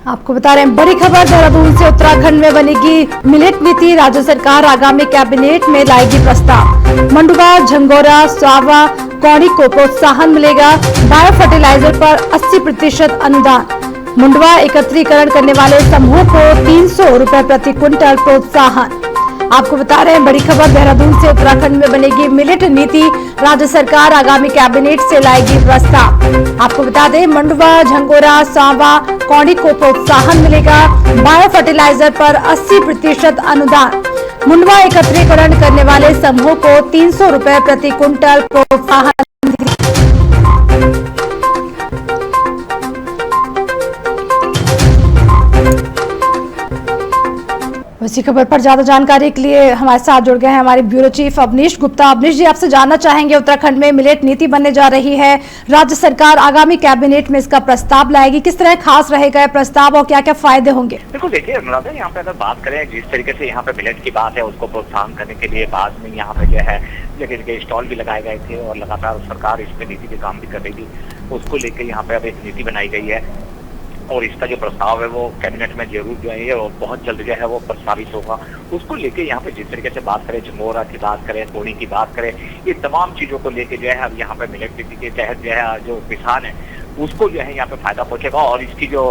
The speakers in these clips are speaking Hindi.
आपको बता रहे हैं बड़ी खबर देहरादून से। उत्तराखंड में बनेगी मिलेट नीति। राज्य सरकार आगामी कैबिनेट में लाएगी प्रस्ताव। मंडुवा, झंगोरा, सावा, कौड़ी को प्रोत्साहन मिलेगा। बायो फर्टिलाइजर पर 80% अनुदान। मंडुवा एकत्रीकरण करने वाले समूह को 300 रुपए प्रति क्विंटल प्रोत्साहन। आपको बता रहे हैं बड़ी खबर देहरादून से। उत्तराखंड में बनेगी मिलेट नीति। राज्य सरकार आगामी कैबिनेट से लाएगी प्रस्ताव। आपको बता दें मंडुवा, झंगोरा, सांवा, कौड़ी को प्रोत्साहन मिलेगा। बायो फर्टिलाइजर पर 80% अनुदान। मंडुवा एकत्रीकरण करने वाले समूह को 300 रुपए प्रति क्विंटल प्रोत्साहन। इसी खबर पर ज्यादा जानकारी के लिए हमारे साथ जुड़ गए हैं हमारे ब्यूरो चीफ अवनीश गुप्ता। अवनीश जी, आपसे जानना चाहेंगे, उत्तराखंड में मिलेट नीति बनने जा रही है। राज्य सरकार आगामी कैबिनेट में इसका प्रस्ताव लाएगी। किस तरह खास रहेगा यह प्रस्ताव और क्या क्या फायदे होंगे? देखो, देखिए अनुराधा, यहाँ पे अगर बात करें जिस तरीके से यहाँ पे मिलेट की बात है, उसको प्रोत्साहन करने के लिए बाद में यहाँ पे जो है जगह जगह स्टॉल भी लगाए गए थे और लगातार सरकार इस पे नीति पे काम भी कर रही थी। उसको लेकर यहाँ पे अब एक नीति बनाई गई है और इसका जो प्रस्ताव है वो कैबिनेट में जरूर जो है और बहुत जल्द जो है वो प्रस्तावित होगा। उसको लेके यहाँ पे जिस तरीके से बात करें, झंगोरा की बात करें, कोणी की बात करें, ये तमाम चीजों को लेके जो है अब यहाँ पे मिलेट नीति के तहत जो है जो किसान है उसको जो है यहाँ पे फायदा पहुंचेगा। और इसकी जो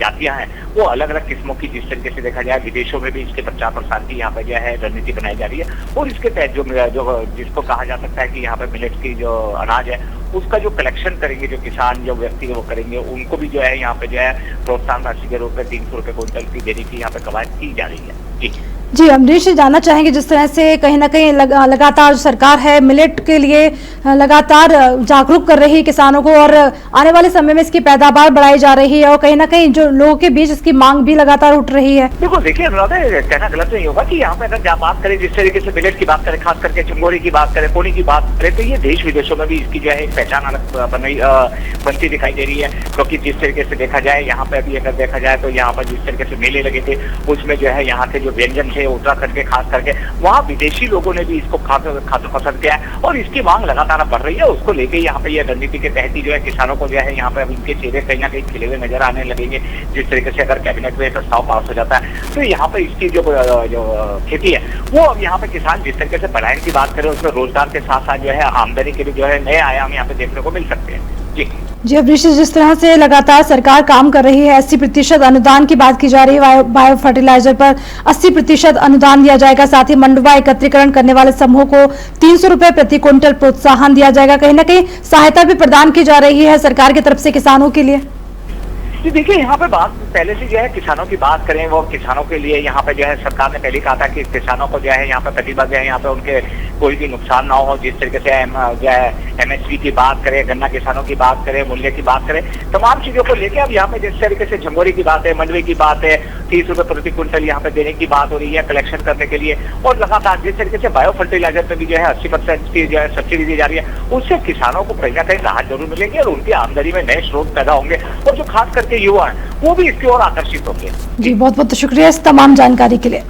जातियां हैं वो अलग अलग किस्मों की, जिस तरीके से देखा जाए विदेशों में भी इसके प्रचार प्रसार की यहाँ पे जो है रणनीति बनाई जा रही है। और इसके तहत जो जिसको कहा जा सकता है कि यहाँ पे मिलेट की जो अनाज है उसका जो कलेक्शन करेंगे जो किसान जो व्यक्ति वो करेंगे, उनको भी जो है यहाँ पे जो है प्रोत्साहन राशि के रूप में 300 रुपए क्विंटल की देने की यहाँ पे कवायद की जा रही है। जी अमरीश जी, जानना चाहेंगे जिस तरह से कहीं ना कहीं लगातार सरकार है मिलेट के लिए लगातार जागरूक कर रही है किसानों को और आने वाले समय में इसकी पैदावार बढ़ाई जा रही है और कहीं ना कहीं जो लोगों के बीच इसकी मांग भी लगातार उठ रही है। देखो, देखिए अनुराधा, कहना गलत नहीं होगा कि यहाँ पे अगर बात करें जिस तरीके से मिलेट की बात करें, खास करके झंगोरे की बात करें, कोणी की बात करें, तो ये देश विदेशों में भी इसकी जो है एक पहचान बनती दिखाई दे रही है। क्योंकि जिस तरीके से देखा जाए यहाँ पे अभी अगर देखा जाए तो यहाँ पर जिस तरीके से मेले लगे थे उसमें जो है यहाँ के जो व्यंजन थे उत्तराखंड के खास करके वहाँ विदेशी लोगों ने भी इसको खाना पसंद किया है और इसकी मांग लगातार बढ़ रही है। उसको लेके यहाँ पे ये रणनीति के तहत ही जो है किसानों को जो है यहाँ पे इनके चेहरे कहीं ना कहीं खिले हुए नजर आने लगेंगे। जिस तरीके से अगर कैबिनेट में प्रस्ताव पास हो जाता है तो यहाँ पे इसकी जो खेती है वो अब यहाँ पे किसान जिस तरीके से पलायन की बात करें उसमें रोजगार के साथ साथ जो है आमदनी के लिए जो है नए आयाम यहाँ पे देखने को मिल सकते हैं। जी अवनीश, जिस तरह से लगातार सरकार काम कर रही है, 80% अनुदान की बात की जा रही है। बायो फर्टिलाइजर पर 80% अनुदान दिया जाएगा। साथ ही मंडुवा एकत्रीकरण करने वाले समूह को 300 रुपए प्रति क्विंटल प्रोत्साहन दिया जाएगा। कहीं ना कहीं सहायता भी प्रदान की जा रही है सरकार की तरफ से किसानों के लिए। जी देखिए, यहाँ पे बात पहले से जो है किसानों की बात करें, वो किसानों के लिए यहाँ पे जो है सरकार ने पहले कहा था कि किसानों को जो है यहाँ पे प्रतिबद्ध है, यहाँ पे उनके कोई भी नुकसान ना हो। जिस तरीके से जो है MSP की बात करें, गन्ना किसानों की बात करें, मूल्य की बात करें, तमाम चीजों को लेकर अब यहाँ पे जिस तरीके से झंगोरी की बात है, मंडवे की बात है, 30 रुपए प्रति क्विंटल यहाँ पे देने की बात हो रही है कलेक्शन करने के लिए। और लगातार जिस तरीके से बायो फर्टिलाइजर पे भी जो है 80% की जो है सब्सिडी दी जा रही है, उससे किसानों को कहीं ना कहीं राहत जरूर मिलेगी और उनकी आमदनी में नए स्रोत पैदा होंगे और जो खास करके युवा है वो भी इसकी ओर आकर्षित होंगे। जी बहुत बहुत शुक्रिया इस तमाम जानकारी के लिए।